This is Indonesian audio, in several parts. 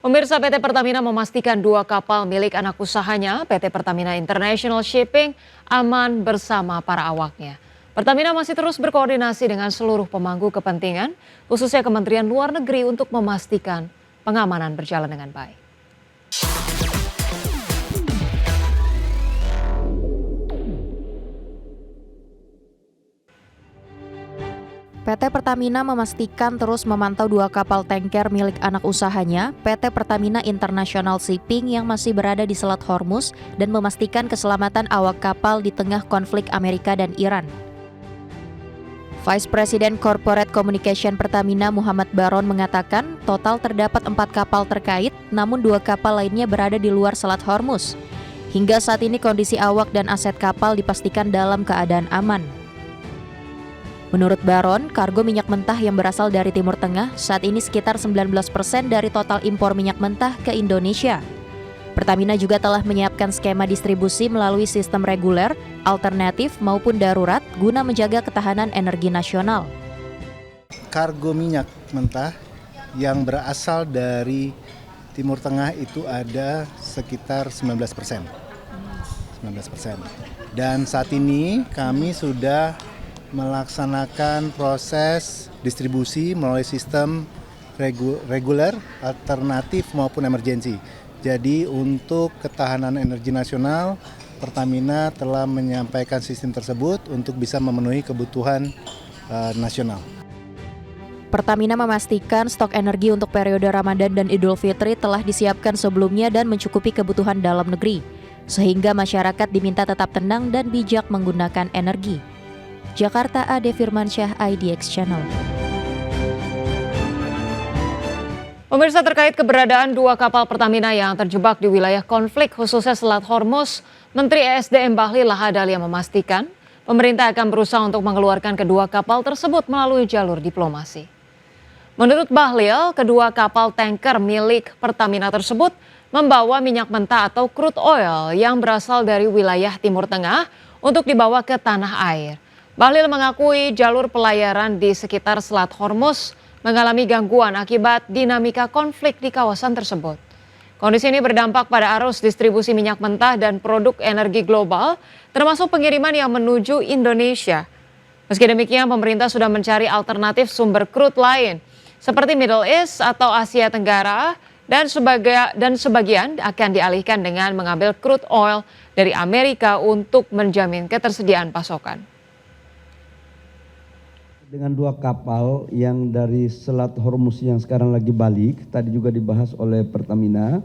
Pemirsa, PT Pertamina memastikan 2 kapal milik anak usahanya, PT Pertamina International Shipping, aman bersama para awaknya. Pertamina masih terus berkoordinasi dengan seluruh pemangku kepentingan, khususnya Kementerian Luar Negeri untuk memastikan pengamanan berjalan dengan baik. PT Pertamina memastikan terus memantau 2 kapal tanker milik anak usahanya, PT Pertamina International Shipping yang masih berada di Selat Hormuz dan memastikan keselamatan awak kapal di tengah konflik Amerika dan Iran. Vice President Corporate Communication Pertamina Muhammad Baron mengatakan total terdapat 4 kapal terkait, namun 2 kapal lainnya berada di luar Selat Hormuz. Hingga saat ini kondisi awak dan aset kapal dipastikan dalam keadaan aman. Menurut Baron, kargo minyak mentah yang berasal dari Timur Tengah saat ini sekitar 19% dari total impor minyak mentah ke Indonesia. Pertamina juga telah menyiapkan skema distribusi melalui sistem reguler, alternatif maupun darurat guna menjaga ketahanan energi nasional. Kargo minyak mentah yang berasal dari Timur Tengah itu ada sekitar 19%. Dan saat ini kami sudah melaksanakan proses distribusi melalui sistem reguler, alternatif maupun emergensi. Jadi untuk ketahanan energi nasional, Pertamina telah menyampaikan sistem tersebut untuk bisa memenuhi kebutuhan nasional. Pertamina memastikan stok energi untuk periode Ramadan dan Idul Fitri telah disiapkan sebelumnya dan mencukupi kebutuhan dalam negeri, sehingga masyarakat diminta tetap tenang dan bijak menggunakan energi. Jakarta, Ade Firmansyah, IDX Channel. Pemirsa, terkait keberadaan 2 kapal Pertamina yang terjebak di wilayah konflik khususnya Selat Hormuz, Menteri ESDM Bahlil Lahadalia memastikan pemerintah akan berusaha untuk mengeluarkan kedua kapal tersebut melalui jalur diplomasi. Menurut Bahlil, kedua kapal tanker milik Pertamina tersebut membawa minyak mentah atau crude oil yang berasal dari wilayah Timur Tengah untuk dibawa ke tanah air. Bahlil mengakui jalur pelayaran di sekitar Selat Hormuz mengalami gangguan akibat dinamika konflik di kawasan tersebut. Kondisi ini berdampak pada arus distribusi minyak mentah dan produk energi global, termasuk pengiriman yang menuju Indonesia. Meski demikian, pemerintah sudah mencari alternatif sumber crude lain, seperti Middle East atau Asia Tenggara, dan sebagian akan dialihkan dengan mengambil crude oil dari Amerika untuk menjamin ketersediaan pasokan. Dengan 2 kapal yang dari Selat Hormuz yang sekarang lagi balik, tadi juga dibahas oleh Pertamina,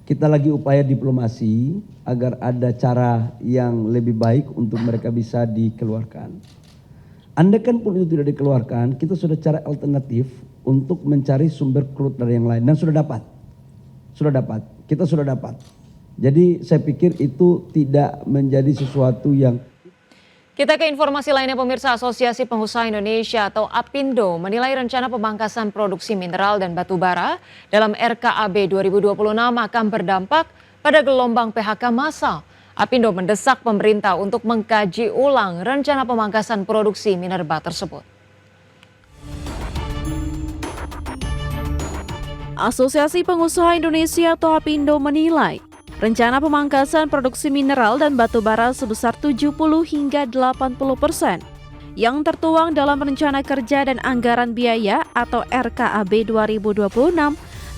kita lagi upaya diplomasi agar ada cara yang lebih baik untuk mereka bisa dikeluarkan. Andaikan pun itu tidak dikeluarkan, kita sudah cari alternatif untuk mencari sumber crude dari yang lain dan sudah dapat. Kita sudah dapat. Jadi saya pikir itu tidak menjadi sesuatu yang. Kita ke informasi lainnya, pemirsa. Asosiasi Pengusaha Indonesia atau APindo menilai rencana pemangkasan produksi mineral dan batu bara dalam RKAB 2026 akan berdampak pada gelombang PHK massal. APindo mendesak pemerintah untuk mengkaji ulang rencana pemangkasan produksi minerba tersebut. Asosiasi Pengusaha Indonesia atau APindo menilai rencana pemangkasan produksi mineral dan batu bara sebesar 70 hingga 80% yang tertuang dalam Rencana Kerja dan Anggaran Biaya atau RKAB 2026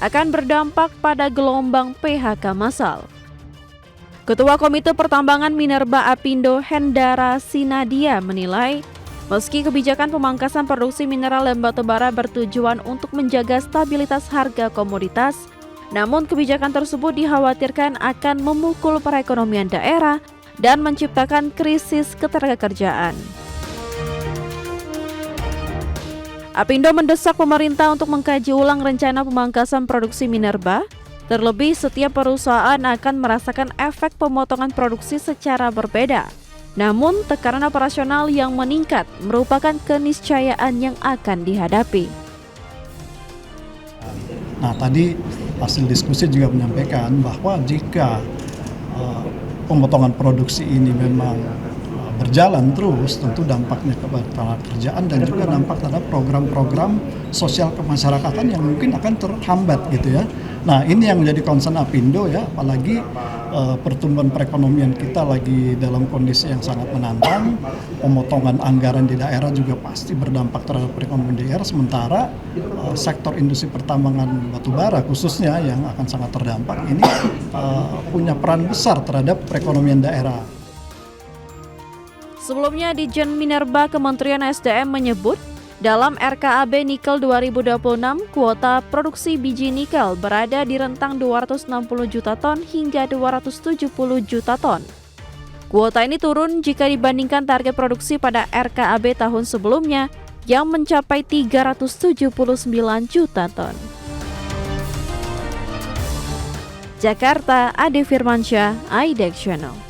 akan berdampak pada gelombang PHK massal. Ketua Komite Pertambangan Minerba APindo Hendara Sinadia menilai meski kebijakan pemangkasan produksi mineral dan batu bara bertujuan untuk menjaga stabilitas harga komoditas, namun kebijakan tersebut dikhawatirkan akan memukul perekonomian daerah dan menciptakan krisis ketenagakerjaan. APindo mendesak pemerintah untuk mengkaji ulang rencana pemangkasan produksi minerba, terlebih setiap perusahaan akan merasakan efek pemotongan produksi secara berbeda. Namun tekanan operasional yang meningkat merupakan keniscayaan yang akan dihadapi. Nah, tadi hasil diskusi juga menyampaikan bahwa jika pemotongan produksi ini memang berjalan terus, tentu dampaknya kepada kerjaan dan juga dampak terhadap program-program sosial kemasyarakatan yang mungkin akan terhambat gitu ya. Nah, ini yang menjadi concern Apindo ya, apalagi pertumbuhan perekonomian kita lagi dalam kondisi yang sangat menantang. Pemotongan anggaran di daerah juga pasti berdampak terhadap perekonomian daerah, sementara sektor industri pertambangan batubara khususnya yang akan sangat terdampak ini punya peran besar terhadap perekonomian daerah. Sebelumnya, Ditjen Minerba Kementerian SDM menyebut, dalam RKAB Nikel 2026, kuota produksi biji nikel berada di rentang 260 juta ton hingga 270 juta ton. Kuota ini turun jika dibandingkan target produksi pada RKAB tahun sebelumnya yang mencapai 379 juta ton. Jakarta, Ade Firmansyah, IDEX Channel.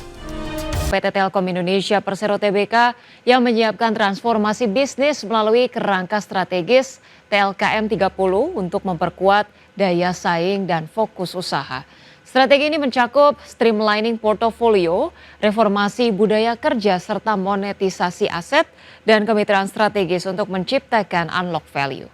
PT Telkom Indonesia Persero Tbk yang menyiapkan transformasi bisnis melalui kerangka strategis TLKM 30 untuk memperkuat daya saing dan fokus usaha. Strategi ini mencakup streamlining portofolio, reformasi budaya kerja serta monetisasi aset dan kemitraan strategis untuk menciptakan unlock value.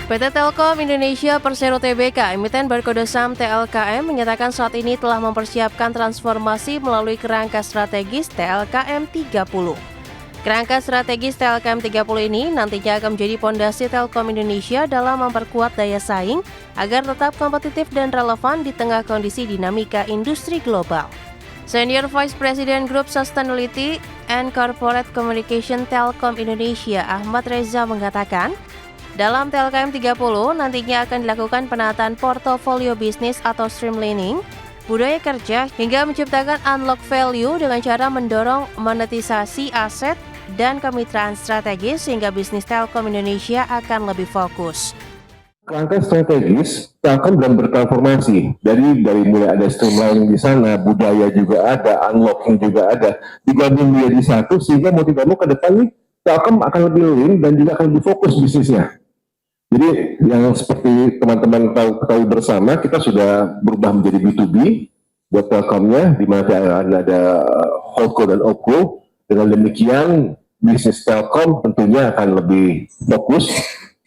PT Telkom Indonesia Persero Tbk, emiten berkode saham TLKM, menyatakan saat ini telah mempersiapkan transformasi melalui kerangka strategis TLKM 30. Kerangka strategis TLKM 30 ini nantinya akan menjadi fondasi Telkom Indonesia dalam memperkuat daya saing agar tetap kompetitif dan relevan di tengah kondisi dinamika industri global. Senior Vice President Group Sustainability and Corporate Communication Telkom Indonesia, Ahmad Reza mengatakan, dalam TLKM 30 nantinya akan dilakukan penataan portofolio bisnis atau streamlining, budaya kerja hingga menciptakan unlock value dengan cara mendorong monetisasi aset dan kemitraan strategis sehingga bisnis Telkom Indonesia akan lebih fokus. Kerangka strategis Telkom dan bertransformasi dari mulai ada streamlining di sana, budaya juga ada, unlocking juga ada, digabung menjadi satu sehingga mau tidak mau ke depan nih Telkom akan lebih lean dan juga akan lebih fokus bisnisnya. Jadi yang seperti teman-teman ketahui bersama, kita sudah berubah menjadi B2B buat Telkomnya, di mana ada holdco dan opco. Dengan demikian, bisnis Telkom tentunya akan lebih fokus.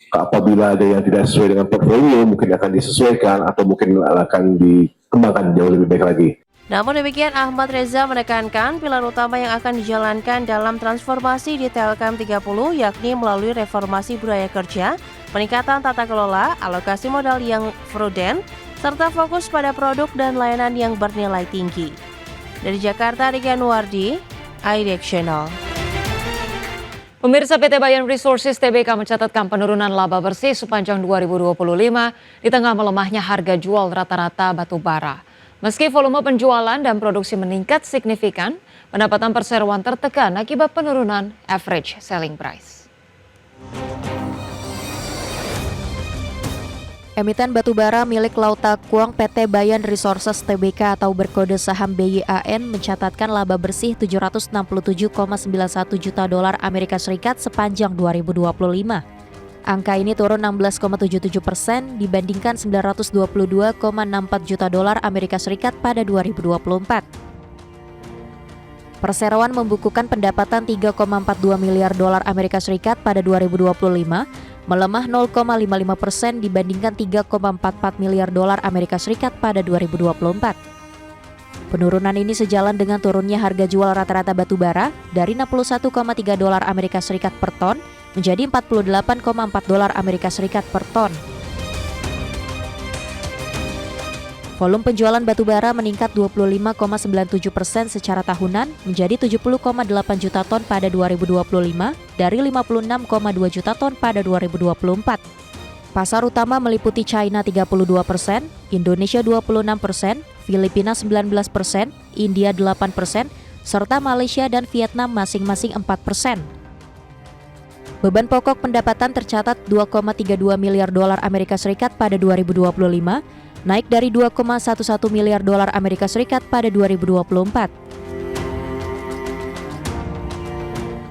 Apabila ada yang tidak sesuai dengan portfolio, mungkin akan disesuaikan atau mungkin akan dikembangkan jauh lebih baik lagi. Namun demikian, Ahmad Reza menekankan pilar utama yang akan dijalankan dalam transformasi di TLKM 30 yakni melalui reformasi budaya kerja, peningkatan tata kelola, alokasi modal yang prudent, serta fokus pada produk dan layanan yang bernilai tinggi. Dari Jakarta, Rika Nuardi, IDEX Channel. Pemirsa, PT Bayan Resources Tbk mencatatkan penurunan laba bersih sepanjang 2025 di tengah melemahnya harga jual rata-rata batu bara. Meski volume penjualan dan produksi meningkat signifikan, pendapatan perseroan tertekan akibat penurunan average selling price. Emiten batubara milik Lauta Kuang PT Bayan Resources Tbk atau berkode saham BYAN mencatatkan laba bersih 767,91 juta dolar Amerika Serikat sepanjang 2025. Angka ini turun 16,77% dibandingkan 922,64 juta dolar Amerika Serikat pada 2024. Perseroan membukukan pendapatan 3,42 miliar dolar Amerika Serikat pada 2025, melemah 0,55% dibandingkan 3,44 miliar dolar Amerika Serikat pada 2024. Penurunan ini sejalan dengan turunnya harga jual rata-rata batubara dari 61,3 dolar Amerika Serikat per ton menjadi 48,4 dolar Amerika Serikat per ton. Volume penjualan batubara meningkat 25,97% secara tahunan menjadi 70,8 juta ton pada 2025 dari 56,2 juta ton pada 2024. Pasar utama meliputi China 32%, Indonesia 26%, Filipina 19%, India 8%, serta Malaysia dan Vietnam masing-masing 4%. Beban pokok pendapatan tercatat 2,32 miliar dolar Amerika Serikat pada 2025, naik dari 2,11 miliar dolar Amerika Serikat pada 2024.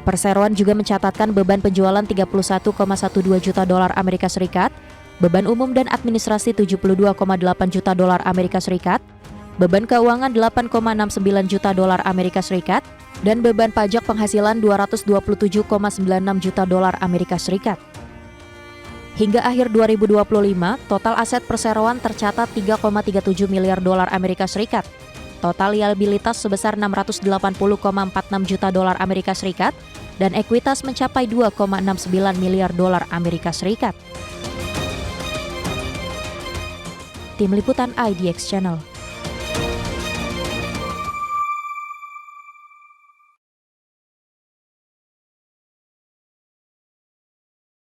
Perseroan juga mencatatkan beban penjualan 31,12 juta dolar Amerika Serikat, beban umum dan administrasi 72,8 juta dolar Amerika Serikat, beban keuangan 8,69 juta dolar Amerika Serikat, dan beban pajak penghasilan 227,96 juta dolar Amerika Serikat. Hingga akhir 2025, total aset perseroan tercatat 3,37 miliar dolar Amerika Serikat. Total liabilitas sebesar 680,46 juta dolar Amerika Serikat dan ekuitas mencapai 2,69 miliar dolar Amerika Serikat. Tim Liputan IDX Channel.